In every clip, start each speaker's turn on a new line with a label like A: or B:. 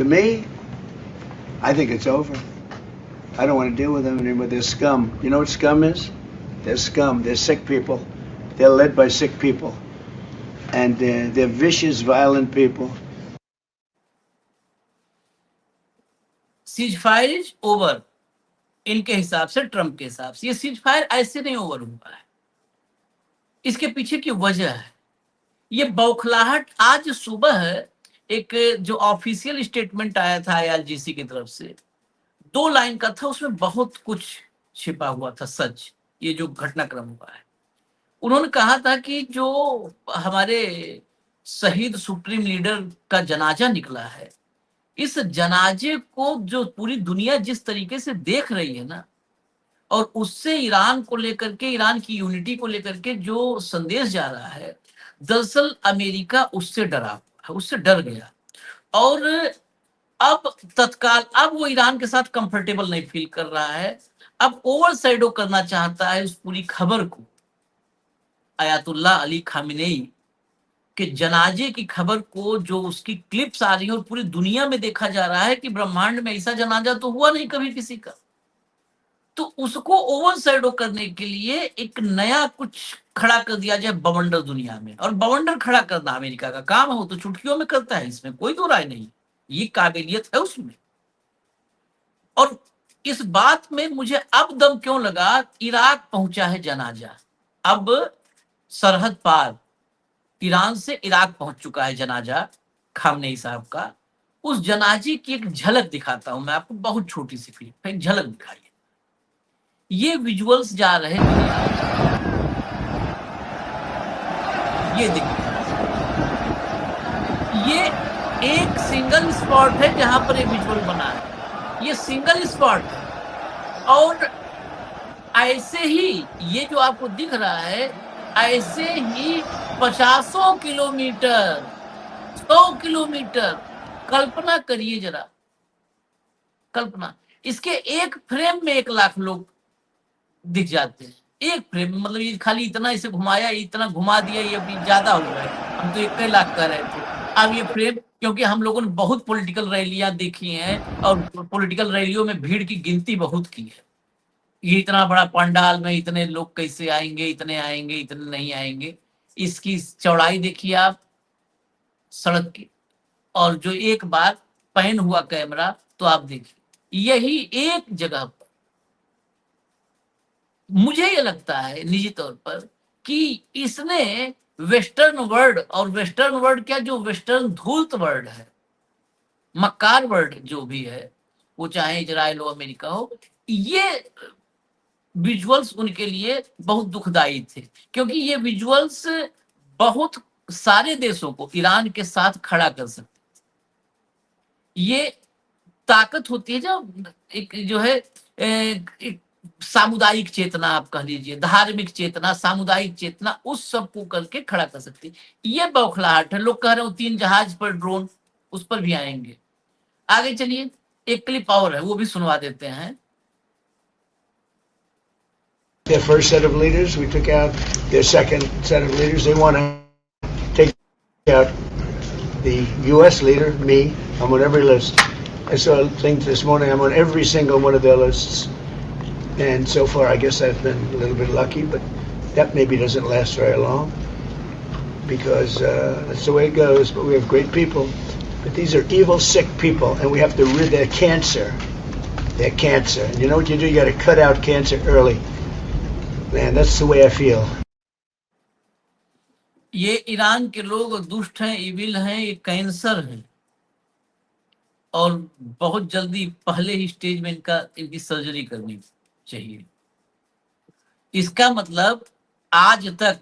A: To me, I think it's over. I don't want to deal with them anymore. They're scum. You know what scum is? They're scum. They're sick people. They're led by sick people. And they're vicious, violent people.
B: Cease fire is over इनके हिसाब से, Trump के हिसाब से। ये cease fire ऐसे नहीं over हुआ है, इसके पीछे की वजह है ये बौखलाहट। आज सुबह एक जो ऑफिशियल स्टेटमेंट आया था IRGC की तरफ से, 2 लाइन का था, उसमें बहुत कुछ छिपा हुआ था सच। ये जो घटनाक्रम हुआ है, उन्होंने कहा था कि जो हमारे शहीद सुप्रीम लीडर का जनाजा निकला है, इस जनाजे को जो पूरी दुनिया जिस तरीके से देख रही है ना, और उससे ईरान को लेकर के, ईरान की यूनिटी को लेकर के जो संदेश जा रहा है, दरअसल अमेरिका उससे डरा, उससे डर गया। और अब तत्काल अब वो ईरान के साथ कंफर्टेबल नहीं फील कर रहा है, अब ओवरशैडो करना चाहता है उस पूरी खबर को। आयतुल्लाह अली खामेनेई के जनाजे की खबर को, जो उसकी क्लिप्स आ रही है और पूरी दुनिया में देखा जा रहा है कि ब्रह्मांड में ऐसा जनाजा तो हुआ नहीं कभी किसी का, तो उसको ओवरशैडो करने के लिए एक नया कुछ खड़ा कर दिया जाए बवंडर दुनिया में। और बवंडर खड़ा करना अमेरिका का काम है, वो तो चुटकियों में करता है, इसमें कोई दो राय नहीं, ये काबिलियत है उसमें। और इस बात में मुझे अब दम क्यों लगा, इराक पहुंचा है जनाजा, अब सरहद पार ईरान से इराक पहुंच चुका है जनाजा खामनेई साहब का। उस जनाजे की एक झलक दिखाता हूं मैं आपको, बहुत छोटी सी क्लिप, एक झलक दिखाइए। ये विजुअल्स जा रहे हैं, ये देखिए, ये एक सिंगल स्पॉट है जहां पर ये विजुअल बना है, ये सिंगल स्पॉट है। और ऐसे ही ये जो आपको दिख रहा है, ऐसे ही 50 किलोमीटर, 100 किलोमीटर, कल्पना करिए जरा, कल्पना। इसके एक फ्रेम में 1 लाख लोग दिख जाते हैं, एक फ्रेम, मतलब ये खाली इतना इसे घुमाया, इतना घुमा दिया, ये अभी ज्यादा हो गया है, हम तो 1 लाख कह रहे थे। अब ये फ्रेम, क्योंकि हम लोगों ने बहुत पॉलिटिकल रैलियां देखी हैं और पॉलिटिकल रैलियों में भीड़ की गिनती बहुत की है, ये इतना बड़ा पंडाल में इतने लोग कैसे आएंगे, इतने आएंगे, इतने नहीं आएंगे। इसकी चौड़ाई देखिए आप सड़क की, और जो एक बार पैन हुआ कैमरा तो आप देखिए, यही एक जगह पर। मुझे ये लगता है निजी तौर पर कि इसने वेस्टर्न वर्ल्ड, और वेस्टर्न वर्ल्ड क्या, जो वेस्टर्न धूर्त वर्ल्ड है, मक्कार वर्ल्ड जो भी है, वो चाहे इजराइल हो, अमेरिका हो, ये विजुअल्स उनके लिए बहुत दुखदाई थे, क्योंकि ये विजुअल्स बहुत सारे देशों को ईरान के साथ खड़ा कर सकते। ये ताकत होती है जब एक जो है एक सामुदायिक चेतना, आप कह लीजिए धार्मिक चेतना, सामुदायिक चेतना, उस सब को करके खड़ा कर सकती है। ये बौखलाहट है। लोग कह रहे हो 3 जहाज पर ड्रोन, उस पर भी आएंगे। आगे चलिए, एक क्लिप और है, वो भी सुनवा देते हैं।
A: Their first set of leaders, we took out their second set of leaders. They want to take out the U.S. leader, me. I'm on every list. I saw a thing this morning. I'm on every single one of their lists. And so far, I guess I've been a little bit lucky, but that maybe doesn't last very long because that's the way it goes. But we have great people. But these are evil, sick people, and we have to rid their cancer. Their cancer. And you know what you do? You got to cut out cancer early. Man, that's the way I feel.
B: ये Iran के लोग दुष्ट हैं, evil हैं, ये cancer हैं, और बहुत जल्दी पहले ही स्टेज में इनकी सर्जरी करनी चाहिए। इसका मतलब आज तक,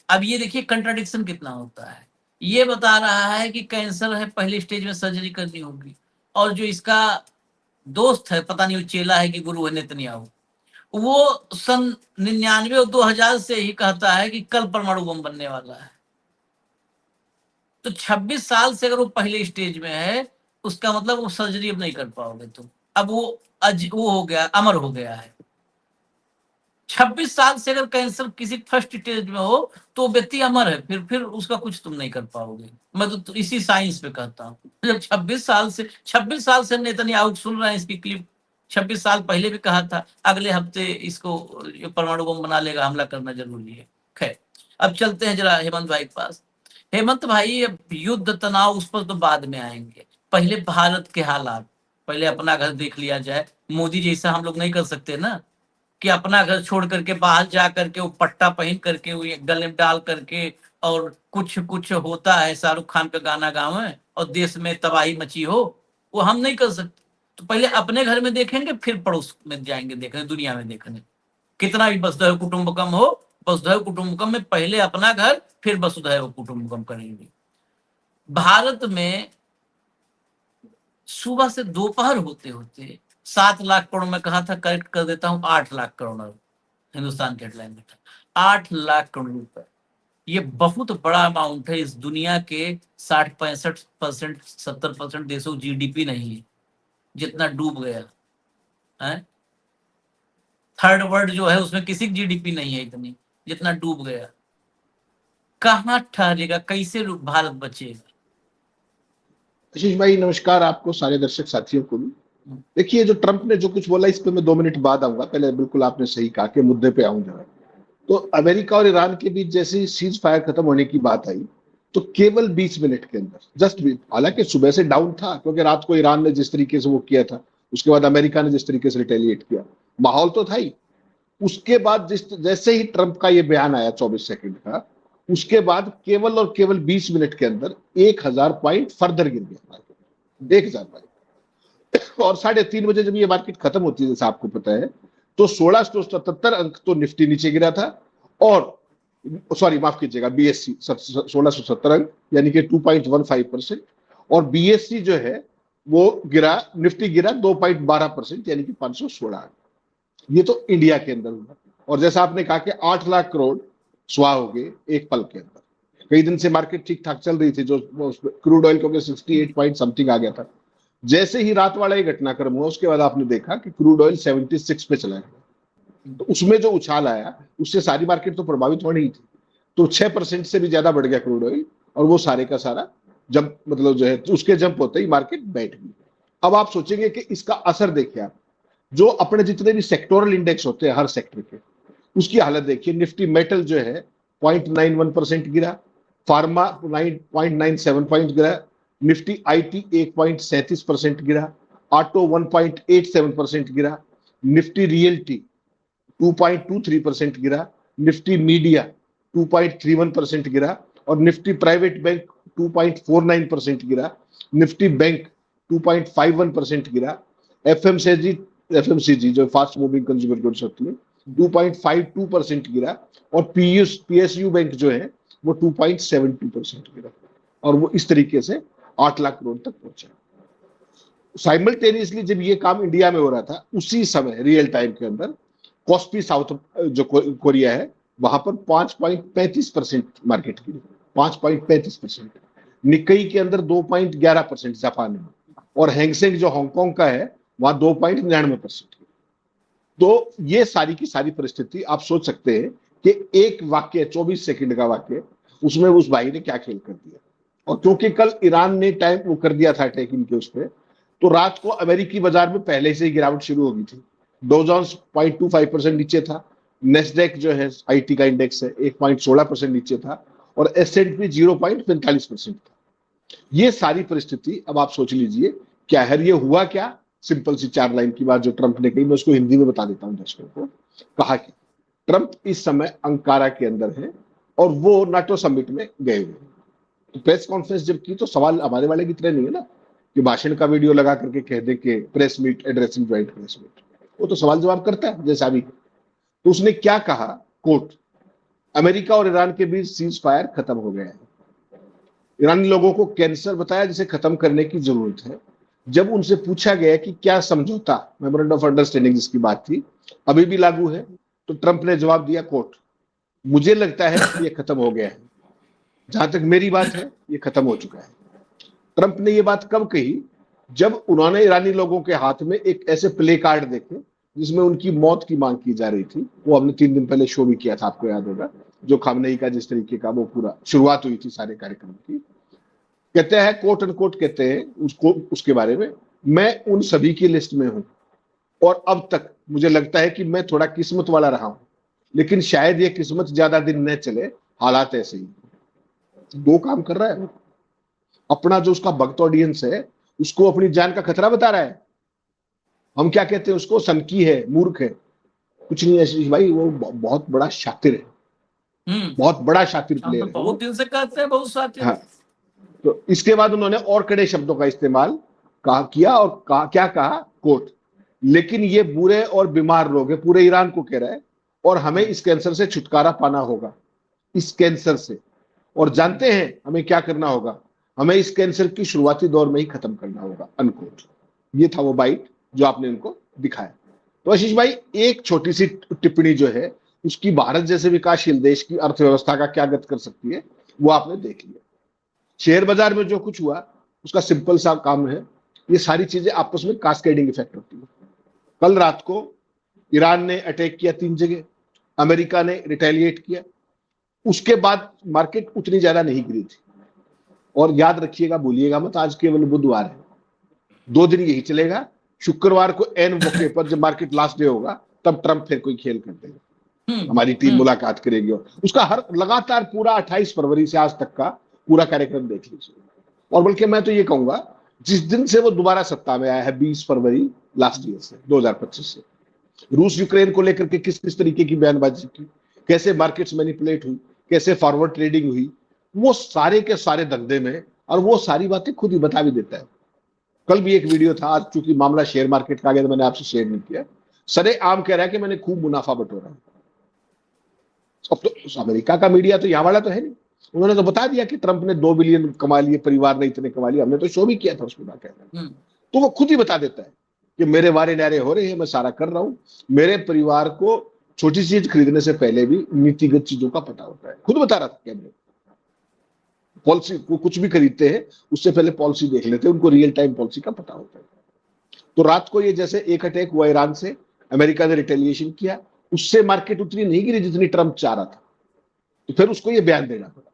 B: अब ये देखिए कंट्राडिक्शन कितना होता है, ये बता रहा है कि कैंसर है, पहले स्टेज में सर्जरी करनी होगी, और जो इसका दोस्त है, पता नहीं वो चेला है कि गुरु है, नेतन्याहू, वो सन 99 और 2000 से ही कहता है कि कल परमाणु बम बनने वाला है। तो 26 साल से अगर वो पहले स्टेज में है, उसका मतलब वो सर्जरी अब नहीं कर पाओगे तुम। अब वो हो गया, अमर हो गया है। 26 साल से अगर कैंसर किसी फर्स्ट स्टेज में हो तो व्यक्ति अमर है, फिर उसका कुछ तुम नहीं कर पाओगे। मैं तो इसी साइंस पे कहता हूँ। जब 26 साल से नेतन्याहू सुन रहे हैं इसकी क्लिप, 26 साल पहले भी कहा था अगले हफ्ते इसको परमाणु बम बना लेगा, हमला करना जरूरी है। खैर, अब चलते हैं जरा हेमंत भाई के पास। हेमंत भाई, अब युद्ध तनाव उस पर तो बाद में आएंगे, पहले भारत के हालात, पहले अपना घर देख लिया जाए। मोदी जैसा हम लोग नहीं कर सकते ना कि अपना घर छोड़ करके बाहर जा करके वो पट्टा पहन करके वो गले में डाल करके और कुछ कुछ होता है शाहरुख खान का गाना गावे और देश में तबाही मची हो, वो हम नहीं कर सकते। तो पहले अपने घर में देखेंगे, फिर पड़ोस में जाएंगे देखने, दुनिया में देखने। कितना भी वसुधैव कुटुंबकम हो, वसुधैव कुटुंबकम में पहले अपना घर फिर वसुधैव कुटुंबकम करेंगे। भारत में सुबह से दोपहर होते होते 7 लाख करोड़, मैं कहा था करेक्ट कर देता हूं, 8 लाख करोड़ हिंदुस्तान के हेडलाइन में था 8 लाख करोड़ रुपए। ये बहुत बड़ा अमाउंट है, इस दुनिया के 60-65% 70% देशों की जीडीपी नहीं है जितना डूब गया है। थर्ड वर्ल्ड जो है उसमें किसी की जीडीपी नहीं है इतनी जितना डूब गया। कहाँ ठहरेगा, कैसे भारत बचेगा?
C: आशीष भाई नमस्कार, आपको सारे दर्शक साथियों को भी। देखिए, जो ट्रंप ने जो कुछ बोला इस पे मैं 2 मिनट बाद आऊंगा, पहले बिल्कुल आपने सही कहा कि मुद्दे पे आऊं जरा। तो अमेरिका और ईरान के बीच जैसे ही सीज फायर खत्म होने की बात आई तो केवल 20 मिनट के अंदर, जस्ट, हालांकि सुबह से डाउन था क्योंकि रात को ईरान ने जिस तरीके से वो किया था, उसके बाद अमेरिका ने जिस तरीके से रिटेलिएट किया, माहौल तो था ही। उसके बाद जैसे ही ट्रंप का ये बयान आया 24 सेकंड का, उसके बाद केवल और केवल 20 मिनट के अंदर 1000 पॉइंट फर्दर गिर गया मार्केट, 1000 पॉइंट। और 3:30 बजे जब ये मार्केट खत्म होती है, जैसे आपको पता है, तो 1677 अंक तो निफ्टी नीचे गिरा था, और सॉरी माफ कीजिएगा, बीएससी 1670 अंक यानी कि 2.15%, और बीएससी जो है वो गिरा, निफ्टी गिरा 2.12% यानी कि 516 अंक। ये तो इंडिया के अंदर हुआ। और जैसा आपने कहा कि 8 लाख करोड़ स्वाह हो गए एक पल के अंदर। कई दिन से मार्केट ठीक ठाक चल रही थी, जो क्रूड ऑयल को 68 पॉइंट समथिंग आ गया था। जैसे ही रात वाला ये घटनाक्रम हुआ उसके बाद आपने देखा कि क्रूड ऑयल 76 पे चला गया। तो उसमें जो उछाल आया उससे सारी मार्केट तो प्रभावित होनी ही थी। तो 6% से भी ज्यादा बढ़ गया क्रूड ऑयल, और वो सारे का सारा जंप, मतलब जो है उसके जंप होते ही मार्केट बैठ गई। अब आप सोचेंगे कि इसका असर देखिए आप, जो अपने जितने भी सेक्टोरल इंडेक्स होते हैं हर सेक्टर के, उसकी हालत देखिए। निफ्टी मेटल जो है 0.91% गिरा, फार्मा 0.97 पॉइंट गिरा, निफ्टी आईटी 1.37% गिरा, ऑटो 1.87% गिरा, निफ्टी रियल्टी 2.23% गिरा, निफ्टी मीडिया 2.31% गिरा, और निफ्टी प्राइवेट बैंक 2.49% गिरा, निफ्टी बैंक 2.51% गिरा, एफएमसीजी जो फास्ट मूविंग कंज्यूमर गुड्स होती है 2.52% गिरा, और पीएसयू बैंक जो है वो 2.72% गिरा, और वो इस तरीके से 8 लाख करोड़ तक पहुंचा। साइमल्टेनियसली जब ये काम इंडिया में हो रहा था, उसी समय रियल टाइम के अंदर कॉस्पी साउथ जो कोरिया है वहां पर 5.35% मार्केट गिरी, 5.35%। निक्कई के अंदर 2.11% जापान में, और हैंगसेंग जो हांगकांग का है वहां 2.99%। तो ये सारी की सारी परिस्थिति आप सोच सकते हैं कि एक वाक्य 24 सेकंड का वाक्य, उसमें उस भाई ने क्या खेल कर दिया। और क्योंकि कल ईरान ने टाइम वो कर दिया था अटैक इनके उस पर, तो रात को अमेरिकी बाजार में पहले से ही गिरावट शुरू हो गई थी। डॉ जोन्स 0.25% नीचे था, नेस्डेक जो है आईटी का इंडेक्स है 1.16% नीचे था, और एसएंडपी 0.45% था। ये सारी परिस्थिति अब आप सोच लीजिए क्या है। ये हुआ क्या, सिंपल सी 4 लाइन की बात जो ट्रंप ने कही, मैं उसको हिंदी में बता देता हूं दर्शकों को। कहा कि ट्रंप इस समय अंकारा के अंदर है और वो नाटो समिट में गए हुए हैं। तो प्रेस कॉन्फ्रेंस जब की तो सवाल हमारे वाले की तरह नहीं है ना कि भाषण का वीडियो लगा करके कह दे कि press meet addressing joint press meet, वो तो सवाल जवाब करता है जैसा अभी। तो उसने क्या कहा, कोट, अमेरिका और ईरान के बीच सीज फायर खत्म हो गया है। ईरानी लोगों को कैंसर बताया जिसे खत्म करने की जरूरत है। जब उनसे पूछा गया कि क्या समझौता, मेमोरेंडम ऑफ अंडरस्टैंडिंग जिसकी बात थी, अभी भी लागू है, तो ट्रंप ने जवाब दिया, कोट, मुझे लगता है कि ये खत्म हो गया है, जहां तक मेरी बात है ये खत्म हो चुका है। ट्रंप ने ये बात कब कही, जब उन्होंने ईरानी लोगों के हाथ में एक ऐसे प्ले कार्ड देखे जिसमें उनकी मौत की मांग की जा रही थी। वो हमने 3 दिन पहले शो भी किया था, आपको याद होगा, जो खामनेई का जिस तरीके का वो पूरा शुरुआत हुई थी सारे कार्यक्रम की। कहते हैं, कोट एंड कोट कहते हैं उसको, उसके बारे में, मैं उन सभी की लिस्ट में हूं और अब तक मुझे लगता है कि मैं थोड़ा किस्मत वाला रहा हूं, लेकिन शायद ये किस्मत ज्यादा दिन न चले, हालात ऐसे ही। दो काम कर रहा है, अपना जो उसका भक्त ऑडियंस है उसको अपनी जान का खतरा बता रहा है। हम क्या कहते हैं उसको, सनकी है, मूर्ख है, कुछ नहीं आशीष भाई, वो बहुत बड़ा शातिर है, बहुत बड़ा शातिर
B: हम
C: प्लेयर
B: तो
C: है।
B: बहुत दिन से कहते हैं, बहुत साथी।
C: हाँ, तो इसके बाद उन्होंने और कड़े शब्दों का इस्तेमाल किया और क्या कहा, कोट, लेकिन ये बुरे और बीमार लोग हैं, पूरे ईरान को कह रहा है, और हमें इस कैंसर से छुटकारा पाना होगा, इस कैंसर से, और जानते हैं हमें क्या करना होगा, हमें इस कैंसर की शुरुआती दौर में ही खत्म करना होगा, अनकोट। ये था वो बाइट जो आपने उनको दिखाया। तो आशीष भाई, एक छोटी सी टिप्पणी जो है उसकी भारत जैसे विकासशील देश की अर्थव्यवस्था का क्या गत कर सकती है, वो आपने देख लिया। शेयर बाजार में जो कुछ हुआ उसका सिंपल सा काम है, ये सारी चीजें आपस में कास्केडिंग इफेक्ट होती है। कल रात को ईरान ने अटैक किया 3 जगह, अमेरिका ने रिटेलिएट किया, उसके बाद मार्केट उतनी ज्यादा नहीं गिरी थी। और याद रखिएगा, भूलिएगा मत, आज केवल बुधवार है, 2 दिन यही चलेगा। शुक्रवार को एन मौके पर जब मार्केट लास्ट डे होगा तब ट्रंप फिर कोई खेल कर देगा, हमारी टीम मुलाकात करेगी और उसका हर लगातार पूरा 28 फरवरी से आज तक का पूरा कार्यक्रम देख लीजिए। और बल्कि मैं तो ये कहूंगा, जिस दिन से वो दोबारा सत्ता में आया है 20 फरवरी लास्ट ईयर से, 2025 से, रूस यूक्रेन को लेकर के किस किस तरीके की बयानबाजी की, कैसे मार्केट्स मैनिपुलेट हुई, कैसे फॉरवर्ड ट्रेडिंग हुई, वो सारे के सारे धंधे में, और वो सारी बातें खुद ही बता भी देता है। कल भी एक वीडियो था, आज चूंकि मामला शेयर मार्केट का आ गया तो मैंने आपसे शेयर नहीं किया, सरे आम कह रहा है कि मैंने खूब मुनाफा बटोरा। अब तो अमेरिका का मीडिया तो यहाँ वाला तो है नहीं, उन्होंने तो बता दिया कि ट्रंप ने 2 बिलियन कमा लिए, परिवार ने इतने कमा लिए, हमने तो शो भी किया था उसमें बाकायदा। तो वो खुद ही बता देता है कि मेरे वारे नारे हो रहे हैं, मैं सारा कर रहा हूं, मेरे परिवार को छोटी चीज खरीदने से पहले भी नीतिगत चीजों का पता होता है, खुद बता रहा था कैमरे। पॉलिसी को कुछ भी खरीदते हैं उससे पहले पॉलिसी देख लेते हैं, उनको रियल टाइम पॉलिसी का पता होता है। तो रात को ये जैसे एक अटैक हुआ ईरान से, अमेरिका ने रिटेलिएशन किया, उससे मार्केट उतनी नहीं गिरी जितनी ट्रंप चाह रहा था, तो फिर उसको ये बयान देना पड़ा।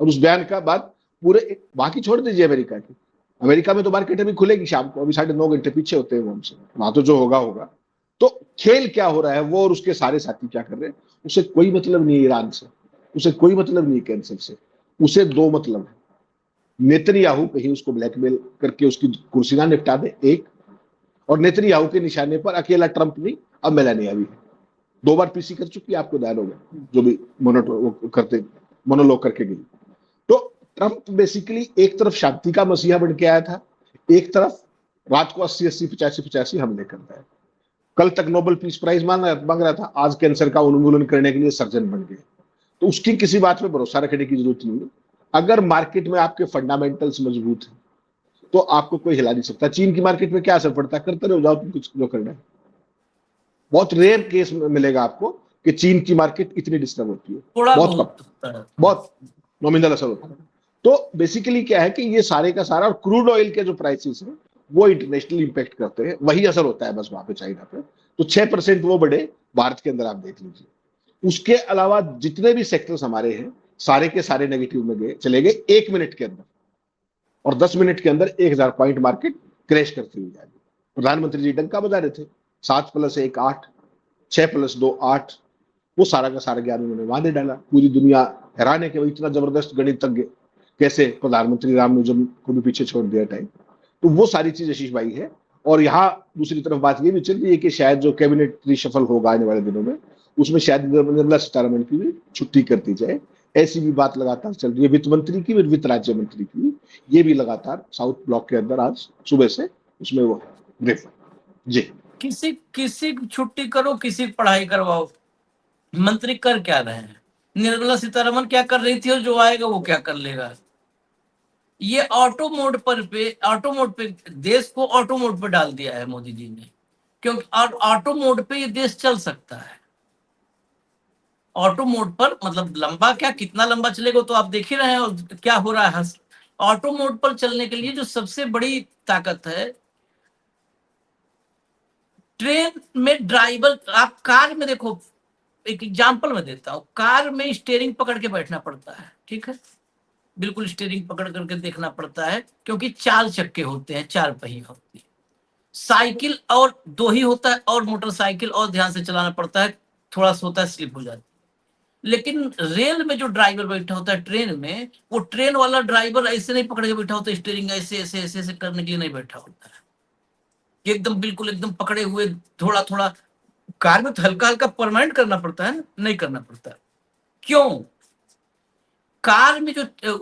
C: और उस बयान का बाद पूरे, बाकी छोड़ दीजिए अमेरिका की, अमेरिका में तो मार्केट अभी खुलेगी शाम को, अभी 9:30 घंटे पीछे होते हैं वो हमसे, वहां तो जो होगा होगा। तो खेल क्या हो रहा है, वो और उसके सारे साथी क्या कर रहे हैं, उसे कोई मतलब नहीं है ईरान से, उसे कोई मतलब नहीं है कैंसर से, उसे 2 मतलब है। नेतन्याहू कहीं उसको ब्लैकमेल करके उसकी कुर्सी ना निपटा दे, एक, और नेतन्याहू के निशाने पर अकेला ट्रंप नहीं, अब मेलानिया भी है। 2 बार पीसी कर चुकी है, आपको ध्यान होगा, जो भी मोनोलॉग करके गई। तो ट्रंप बेसिकली एक तरफ शांति का मसीहा बन के आया था, एक तरफ रात को 80-80, 85-85 हमले करता है। कल तक नोबेल पीस प्राइज मांग रहा था, आज कैंसर का उन्मूलन करने के लिए सर्जन बन गए। तो उसकी किसी बात पे भरोसा रखने की जरूरत नहीं है। अगर मार्केट में आपके फंडामेंटल्स मजबूत हैं तो आपको कोई हिला नहीं सकता। चीन की मार्केट में क्या असर पड़ता है, करते रहो, जाओ तुम कुछ जो करना है। बहुत रेयर केस मिलेगा आपको कि चीन की मार्केट इतनी डिस्टर्ब होती है, बहुत नॉमिनल असर होता है। तो बेसिकली क्या है कि ये सारे का सारा, और क्रूड ऑयल के जो प्राइसेस हैं वो इंटरनेशनल इंपैक्ट करते हैं, वही असर होता है बस वहां पे चाइना पे। तो 6% वो बढ़े भारत के अंदर, आप देख लीजिए। उसके अलावा जितने भी सेक्टर्स हमारे हैं सारे के सारे नेगेटिव में गए, चले गए 1 मिनट के अंदर, और 10 मिनट के अंदर 1000 पॉइंट मार्केट क्रैश करती हुई जाएगी। प्रधानमंत्री जी डंका बजा रहे थे, 7 + 1 8, 6 + 2 8, वो सारा का सारा ज्ञान उन्होंने वहां दे डाला। पूरी दुनिया हैरान है कि वो इतना जबरदस्त गणितज्ञ कैसे प्रधानमंत्री रामनुजन को भी पीछे छोड़ दिया टाइम। तो वो सारी चीज आशीष भाई है। और यहाँ दूसरी तरफ बात ये भी चल रही है कि शायद जो कैबिनेट रिशफल होगा आने वाले दिनों में, उसमें शायद निर्मला सीतारमण की भी छुट्टी कर दी जाए, ऐसी भी बात लगातार चल रही है। वित्त मंत्री की, वित्त राज्य मंत्री की, ये भी लगातार साउथ ब्लॉक के अंदर आज सुबह से उसमें वो ब्रीफ जी।
B: किसी किसी की छुट्टी करो, किसी की पढ़ाई करवाओ, मंत्री कर क्या रहे हैं? निर्मला सीतारमण क्या कर रही थी और जो आएगा वो क्या कर लेगा? ये ऑटो मोड पे देश को ऑटो मोड पे डाल दिया है मोदी जी ने, क्योंकि ऑटो मोड पे ये देश चल सकता है। ऑटो मोड पर मतलब लंबा क्या, कितना लंबा चलेगा तो आप देख ही रहे हैं, और क्या हो रहा है। ऑटो मोड पर चलने के लिए जो सबसे बड़ी ताकत है, ट्रेन में ड्राइवर, आप कार में देखो, एक एग्जांपल मैं देता हूं, कार में स्टीयरिंग पकड़ के बैठना पड़ता है, ठीक है, बिल्कुल स्टीयरिंग पकड़ करके देखना पड़ता है, क्योंकि 4 चक्के होते हैं, 4 पहिए होते हैं। साइकिल और 2 ही होता है, और मोटरसाइकिल और ध्यान से चलाना पड़ता है, थोड़ा सा होता है स्लिप हो जाती है। लेकिन रेल में जो ड्राइवर बैठा होता है ट्रेन में, वो ट्रेन वाला ड्राइवर ऐसे नहीं पकड़ के बैठा होता, स्टीयरिंग ऐसे ऐसे ऐसे ऐसे करने के लिए नहीं बैठा होता है, एकदम बिल्कुल एकदम पकड़े हुए, थोड़ा थोड़ा। कार में तो हल्का हल्का परमानेंट करना पड़ता है ना, नहीं करना पड़ता। क्यों? कार में जो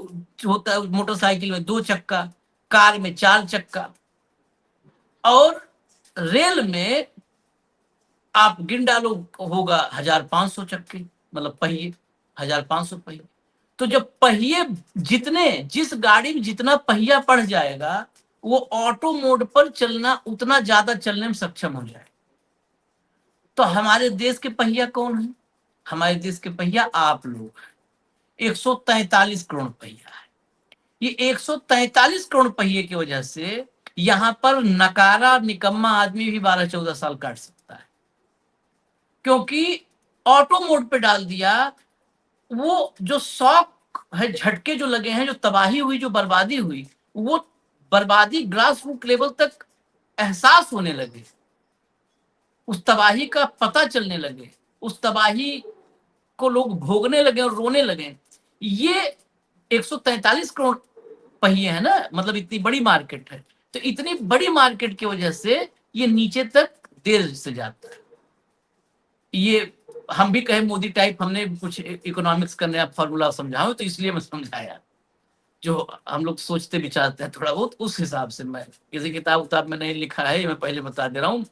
B: होता है, मोटरसाइकिल में 2 चक्का, कार में 4 चक्का, और रेल में आप गिन डालो होगा 1500 चक्के, मतलब पहिए, 1500 पहिए। तो जब पहिए जितने, जिस गाड़ी में जितना पहिया बढ़ जाएगा, वो ऑटो मोड पर चलना उतना ज्यादा चलने में सक्षम हो जाएगा। तो हमारे देश के पहिया कौन है? हमारे देश के पहिया आप लोग हैं। 143 करोड़ पहिया है। ये 143 करोड़ पहिए की वजह से यहां पर नकारा निकम्मा आदमी भी 12-14 साल काट सकता है, क्योंकि ऑटो मोड पे डाल दिया। वो जो शॉक है, झटके जो लगे हैं, जो तबाही हुई, जो बर्बादी हुई, वो बर्बादी ग्रास रूट लेवल तक एहसास होने लगे, उस तबाही का पता चलने लगे, उस तबाही को लोग भोगने लगे और रोने लगे। ये 143 करोड़ पहिए है ना, मतलब इतनी बड़ी मार्केट है। तो इतनी बड़ी मार्केट की वजह से ये नीचे तक देर से जाता है। ये हम भी कहे मोदी टाइप, हमने कुछ इकोनॉमिक्स का नया फॉर्मूला समझाओ, तो इसलिए मैं समझाया, जो हम लोग सोचते विचारते हैं थोड़ा बहुत, उस हिसाब से। मैं किसी किताब में नहीं लिखा है, मैं पहले बता दे रहा हूँ,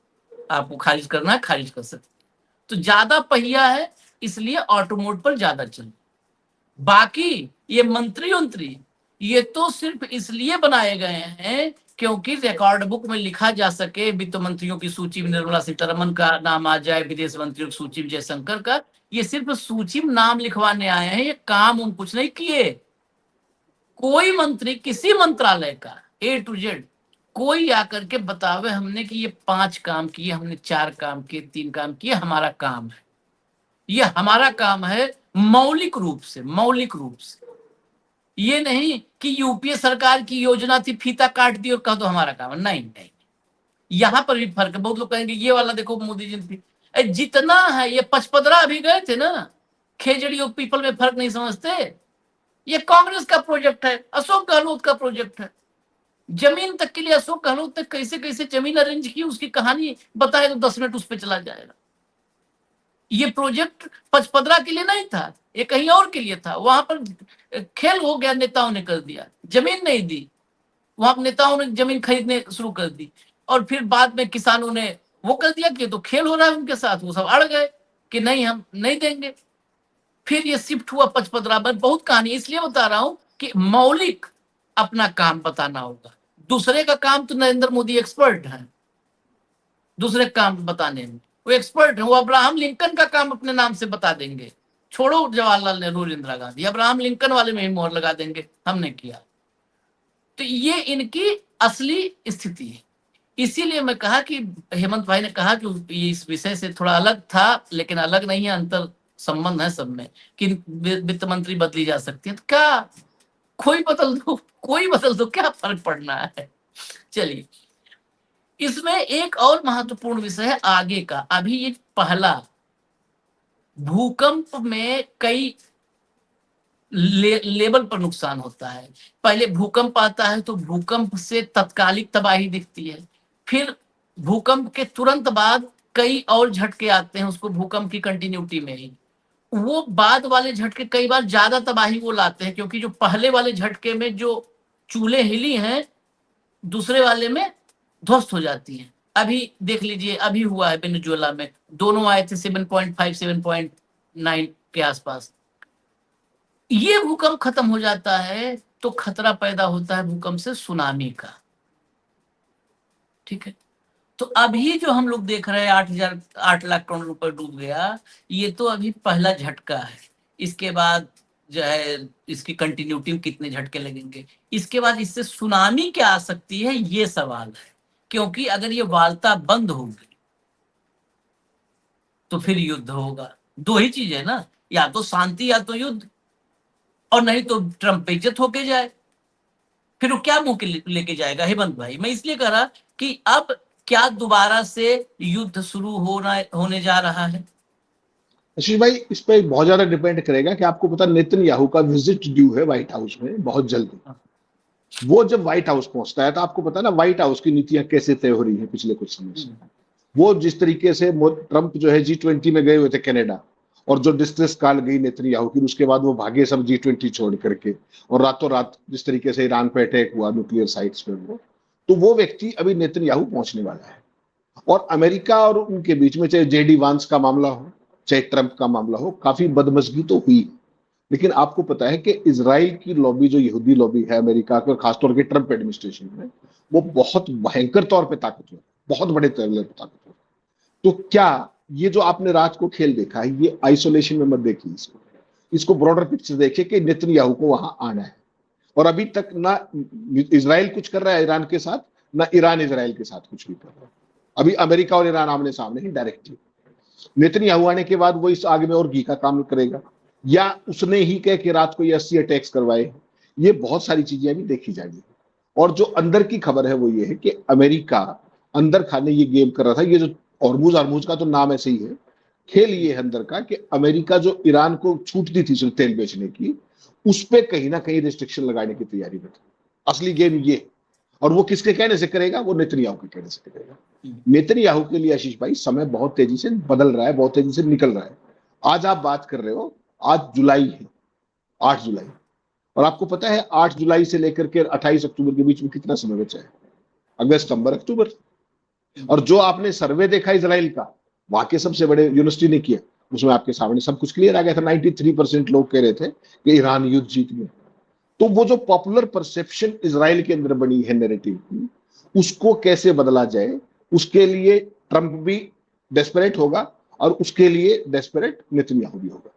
B: आपको खारिज करना है खारिज कर सकते। तो ज्यादा पहिया है, इसलिए ऑटो मोड पर ज्यादा चल। बाकी ये मंत्री ये तो सिर्फ इसलिए बनाए गए हैं क्योंकि रिकॉर्ड बुक में लिखा जा सके, वित्त मंत्रियों की सूची में निर्मला सीतारमन का नाम आ जाए, विदेश मंत्रियों की सूची में जयशंकर का। ये सिर्फ सूची में नाम लिखवाने आए हैं, ये काम उन कुछ नहीं किए। कोई मंत्री किसी मंत्रालय का A to Z कोई आकर के बतावे हमने कि ये 5 काम किए, हमने 4 काम किए, 3 काम किए, हमारा काम है। ये हमारा काम है मौलिक रूप से, मौलिक रूप से। ये नहीं कि यूपीए सरकार की योजना थी, फीता काट दी और कह दो हमारा काम है। नहीं नहीं, यहां पर भी फर्क है। बहुत लोग कहेंगे ये वाला देखो मोदी जी, जितना है ये 15 अभी गए थे ना, खेजड़ी और पीपल में फर्क नहीं समझते। ये कांग्रेस का प्रोजेक्ट है, अशोक गहलोत का प्रोजेक्ट है। जमीन तक के लिए अशोक गहलोत ने कैसे कैसे जमीन अरेंज की, उसकी कहानी बताए तो 10 मिनट उस पर चला जाएगा। ये प्रोजेक्ट 15 के लिए नहीं था, ये कहीं और के लिए था। वहां पर खेल हो गया, नेताओं ने कर दिया, जमीन नहीं दी, वहां नेताओं ने जमीन खरीदने शुरू कर दी, और फिर बाद में किसानों ने वो कर दिया कि तो खेल हो रहा है उनके साथ, वो सब अड़ गए कि नहीं हम नहीं देंगे। फिर ये शिफ्ट हुआ 15 पर। बहुत कहानी इसलिए बता रहा हूं कि मौलिक अपना काम बताना होगा। दूसरे का काम तो नरेंद्र मोदी एक्सपर्ट है, दूसरे काम बताने में वो एक्सपर्ट है। वो अब्राहम लिंकन का काम अपने नाम से बता देंगे। छोड़ो जवाहरलाल नेहरू, इंदिरा गांधी, अब्राहम लिंकन वाले में ही मोहर लगा देंगे, हमने किया। तो ये इनकी असली स्थिति है। इसीलिए मैं कहा कि हेमंत भाई ने कहा कि ये इस विषय से थोड़ा अलग था, लेकिन अलग नहीं है, अंतर संबंध है सब में, कि वित्त मंत्री बदली जा सकती है। तो क्या कोई बदल दो, कोई बदल दो, क्या फर्क पड़ना है। चलिए, इसमें एक और महत्वपूर्ण विषय है आगे का। अभी ये पहला, भूकंप में कई लेवल पर नुकसान होता है। पहले भूकंप आता है तो भूकंप से तत्कालिक तबाही दिखती है, फिर भूकंप के तुरंत बाद कई और झटके आते हैं उसको भूकंप की कंटिन्यूटी में ही। वो बाद वाले झटके कई बार ज्यादा तबाही वो लाते हैं, क्योंकि जो पहले वाले झटके में जो चूल्हे हिली हैं, दूसरे वाले में ध्वस्त हो जाती हैं। अभी देख लीजिए, अभी हुआ है वेनेजुएला में, दोनों आए थे 7.5 7.9 के आसपास। ये भूकंप खत्म हो जाता है तो खतरा पैदा होता है भूकंप से सुनामी का। ठीक है, तो अभी जो हम लोग देख रहे हैं 8 लाख करोड़ रुपए डूब गया, ये तो अभी पहला झटका है। इसके बाद जो है इसकी कंटिन्यूटी में कितने झटके लगेंगे, इसके बाद इससे सुनामी क्या आ सकती है, ये सवाल है। क्योंकि अगर ये वार्ता बंद होगी तो फिर युद्ध होगा। दो ही चीज है ना, या तो शांति या तो युद्ध, और नहीं तो ट्रंप बेइज्जत होके जाए। फिर वो क्या मुंह के लेके जाएगा हेमंत भाई? मैं इसलिए कह रहा कि अब क्या दोबारा से युद्ध शुरू होने जा रहा है?
C: आशीष भाई, इस पे बहुत ज्यादा डिपेंड करेगा कि आपको पता नेतन्याहू का विजिट ड्यू है व्हाइट हाउस में बहुत जल्दी। वो जब व्हाइट हाउस पहुंचता है तो आपको पता ना व्हाइट हाउस की नीतियां कैसे तय हो रही है पिछले कुछ समय से। वो जिस तरीके से ट्रंप जो है G20 में गए हुए थे कनाडा, और जो डिस्ट्रेस कॉल गई नेतन्याहू की, उसके बाद वो भागे सब G20 छोड़ करके, और रातों रात जिस तरीके से ईरान पे अटैक हुआ न्यूक्लियर साइट्स पे, वो व्यक्ति अभी नेतन्याहू पहुंचने वाला है। और अमेरिका और उनके बीच में चाहे JD वांस का मामला हो, चाहे ट्रंप का मामला हो, काफी बदमजगी तो हुई। लेकिन आपको पता है कि इजराइल की लॉबी, जो यहूदी लॉबी है अमेरिका का, खासतौर के ट्रंप एडमिनिस्ट्रेशन में, वो बहुत भयंकर तौर पे ताकतवर, बहुत बड़े तौर पे ताकतवर। तो क्या ये जो आपने रात को खेल देखा है, ये आइसोलेशन में मत देखिए इसको ब्रॉडर पिक्चर देखिए कि नेतन्याहू को वहां आना है। और अभी तक ना इजराइल कुछ कर रहा है ईरान के साथ, ना ईरान इजराइल के साथ कुछ भी कर रहा है। अभी अमेरिका और ईरान आमने सामने ही डायरेक्टली। नेतन्याहू आने के बाद वो इस आग में और घी का काम करेगा, या उसने ही कह के रात को ये 80 अटैक्स करवाए। ये बहुत सारी चीजें अभी देखी जाएंगी। और जो अंदर की खबर है वो ये है कि अमेरिका अंदर खाने ये गेम कर रहा था। ये जो हॉर्मुज का तो नाम ऐसे ही है, खेल ये है अंदर का कि अमेरिका जो ईरान को छूट दी थी सिर्फ तेल बेचने की, उस पर कहीं ना कहीं रिस्ट्रिक्शन लगाने की तैयारी में था। असली गेम ये, और वो किसके कहने से करेगा? वो नेतन्याहू के कहने से करेगा। नेतन्याहू के लिए आशीष भाई समय बहुत तेजी से बदल रहा है, बहुत तेजी से निकल रहा है। आज आप बात कर रहे हो, आज जुलाई है, 8 जुलाई, और आपको पता है 8 जुलाई से लेकर के 28 अक्टूबर के बीच में कितना समय बचा है? अगस्त, सितंबर, अक्टूबर। और जो आपने सर्वे देखा इजराइल का, वहां के सबसे बड़े यूनिवर्सिटी ने किया, उसमें आपके सामने सब कुछ क्लियर आ गया था। 93% लोग कह रहे थे कि ईरान युद्ध जीत गया। तो वो जो पॉपुलर परसेप्शन इजराइल के अंदर बनी है नैरेटिव की, उसको कैसे बदला जाए, उसके लिए ट्रंप भी डेस्परेट होगा, और उसके लिए डेस्परेट नेतन्याहू भी होगा।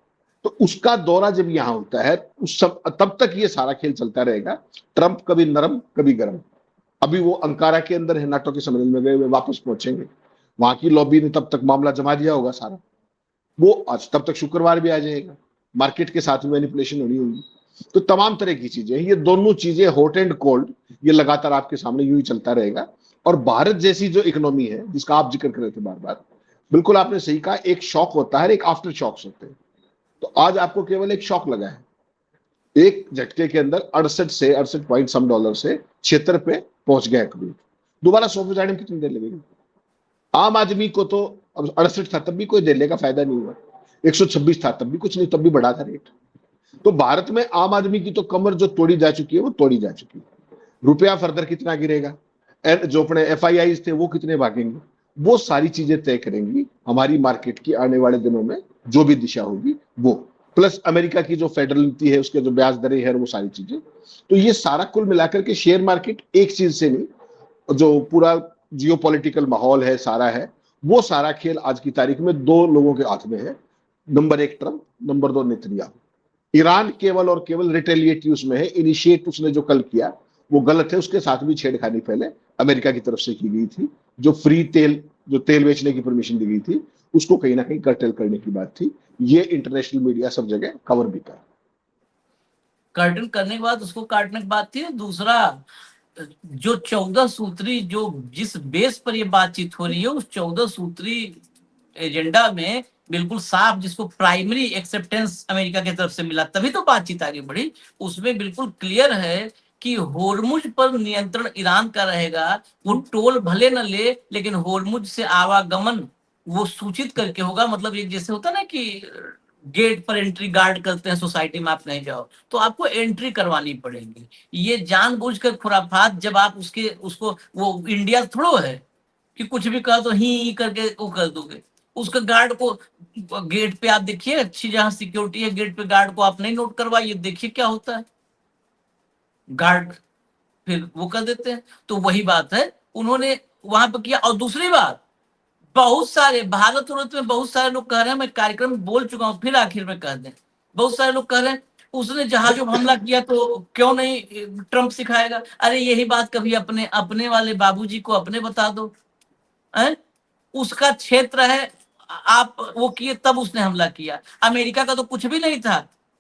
C: तो उसका दौरा जब यहां होता है, उस सब तब तक ये सारा खेल चलता रहेगा। ट्रंप कभी नरम कभी गर्म। अभी वो अंकारा के अंदर है, नाटो के सम्मेलन में गए हुए, वापस पहुंचेंगे। वहां की लॉबी ने तब तक मामला जमा दिया होगा सारा, वो आज तब तक शुक्रवार भी आ जाएगा। मार्केट के साथ में मैनिपुलेशन होनी होगी। तो तमाम तरह की चीजें, ये दोनों चीजें हॉट एंड कोल्ड, ये लगातार आपके सामने यूं ही चलता रहेगा। और भारत जैसी जो इकोनॉमी है जिसका आप जिक्र कर रहे थे बार बार, बिल्कुल आपने सही कहा, एक शॉक होता है, एक आफ्टर शॉक्स होते हैं। तो आज आपको केवल एक शॉक लगा है, एक झटके के अंदर 68 पॉइंट सम डॉलर से 76 पे पहुंच गया क्रूड। दोबारा 100 पे जाने में कितनी देर लगेगी? आम आदमी को तो अब 68 था तब भी कोई देने का फायदा नहीं हुआ, 126 था तब भी कुछ नहीं, तब भी बढ़ा था रेट। तो भारत में आम आदमी की तो कमर जो तोड़ी जा चुकी है वो तोड़ी जा चुकी है। रुपया फर्दर कितना गिरेगा, जो अपने FIIs थे वो कितने भागेंगे, वो सारी चीजें तय करेंगी हमारी मार्केट की आने वाले दिनों में जो भी दिशा होगी वो। प्लस अमेरिका की जो फेडरल नीति है, उसके जो ब्याज दरें है, वो सारी चीजें। तो ये सारा कुल मिलाकर के शेयर मार्केट एक चीज से नहीं, जो पूरा जियोपॉलिटिकल माहौल है सारा है, वो सारा खेल आज की तारीख में दो लोगों के हाथ में है। Number 1 Trump, number 2 Netanyahu. Iran केवल और केवल रिटेलिएट उसमें है, इनिशिएट उसने जो कल किया वो गलत है। उसके साथ भी छेड़खानी पहले अमेरिका की तरफ से की गई थी। जो फ्री तेल, जो तेल बेचने की परमिशन दी गई थी, उसको कहीं ना कहीं कर्टेल करने की बात थी। ये इंटरनेशनल मीडिया सब जगह कवर भी कर,
B: कर्टन करने के बाद उसको काटने की बात थी। दूसरा, जो 14 सूत्री, जो जिस बेस पर ये बातचीत हो रही है, उस 14 सूत्री एजेंडा में बिल्कुल साफ, जिसको प्राइमरी एक्सेप्टेंस अमेरिका की तरफ से मिला, तभी तो बातचीत आगे बढ़ी। उसमें बिल्कुल क्लियर है कि होर्मुज पर नियंत्रण ईरान का रहेगा। वो टोल भले न ले, लेकिन होर्मुज से आवागमन वो सूचित करके होगा। मतलब एक जैसे होता ना कि गेट पर एंट्री गार्ड करते हैं सोसाइटी में, आप नहीं जाओ तो आपको एंट्री करवानी पड़ेगी। ये जानबूझकर खुराफात, जब आप उसको वो इंडिया थोड़ो है कि कुछ भी कहा तो ही करके वो कर दोगे। उसका गार्ड को गेट पे आप देखिए, अच्छी जहां सिक्योरिटी है गेट पे, गार्ड को आप नहीं नोट करवाइए, देखिए क्या होता है, गार्ड फिर वो कर देते हैं। तो वही बात है, उन्होंने वहां पर किया। और दूसरी बात, बहुत सारे भारत में बहुत सारे लोग कह रहे हैं, मैं कार्यक्रम में बोल चुका हूं, फिर आखिर में कह दें, बहुत सारे लोग कह रहे हैं उसने जहाजों पर हमला किया तो क्यों नहीं ट्रंप सिखाएगा। अरे यही बात कभी अपने वाले बाबूजी को अपने बता दो। है? उसका क्षेत्र है, आप वो किए तब उसने हमला किया। अमेरिका का तो कुछ भी नहीं था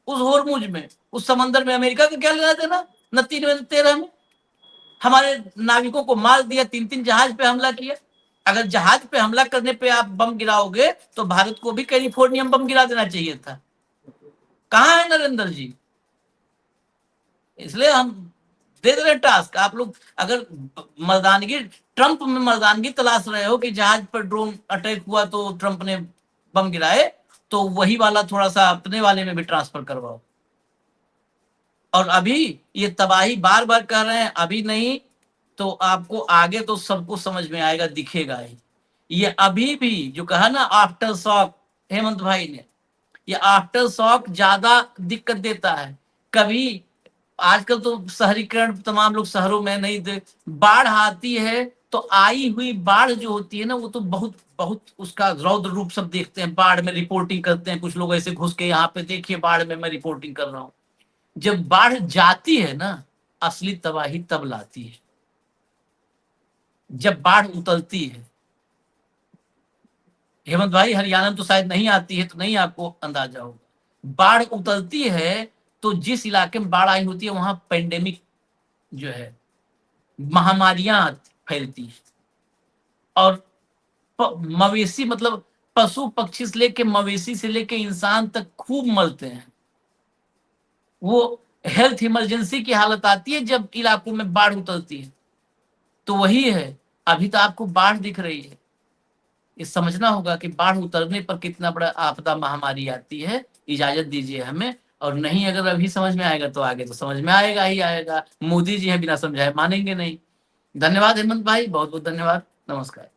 B: उस होर्मुज में, उस समंदर में। अमेरिका का क्या लेना देना न 3 में न 13 में। हमारे नाविकों को मार दिया, 3-3 जहाज पे हमला किया। अगर जहाज पे हमला करने पे आप बम गिराओगे तो भारत को भी कैलिफोर्नियम बम गिरा देना चाहिए था। कहाँ है नरेंद्र जी? इसलिए हम दे दे रहे टास्क। आप लोग अगर मर्दानगी, ट्रंप में मर्दानगी तलाश रहे हो कि जहाज पर ड्रोन अटैक हुआ तो ट्रंप ने बम गिराए, तो वही वाला थोड़ा सा अपने वाले में भी ट्रांसफर करवाओ। और अभी ये तबाही बार बार कर रहे हैं, अभी नहीं तो आपको आगे तो सबको समझ में आएगा, दिखेगा ही। ये अभी भी जो कहा ना आफ्टर शॉक, हेमंत भाई ने, ये आफ्टर शॉक ज्यादा दिक्कत देता है। कभी आजकल तो शहरीकरण, तमाम लोग शहरों में नहीं दे, बाढ़ आती है तो आई हुई बाढ़ जो होती है ना, वो तो बहुत बहुत उसका रौद्र रूप सब देखते हैं, बाढ़ में रिपोर्टिंग करते हैं। कुछ लोग ऐसे घुस के यहाँ पे देखिए बाढ़ में मैं रिपोर्टिंग कर रहा हूँ। जब बाढ़ जाती है ना, असली तबाही तब लाती है, जब बाढ़ उतरती है। हेमंत भाई हरियाणा में तो शायद नहीं आती है तो नहीं आपको अंदाजा होगा। बाढ़ उतरती है तो जिस इलाके में बाढ़ आई होती है वहां पेंडेमिक जो है, महामारियां फैलती है। और मवेशी, मतलब पशु पक्षी से लेके मवेशी से लेके इंसान तक खूब मरते हैं। वो हेल्थ इमरजेंसी की हालत आती है जब इलाकों में बाढ़ उतरती है। तो वही है, अभी तो आपको बाढ़ दिख रही है। ये समझना होगा कि बाढ़ उतरने पर कितना बड़ा आपदा महामारी आती है। इजाजत दीजिए हमें, और नहीं अगर अभी समझ में आएगा तो आगे तो समझ में आएगा ही आएगा। मोदी जी हैं, बिना समझाए मानेंगे नहीं। धन्यवाद हेमंत भाई, बहुत बहुत धन्यवाद। नमस्कार।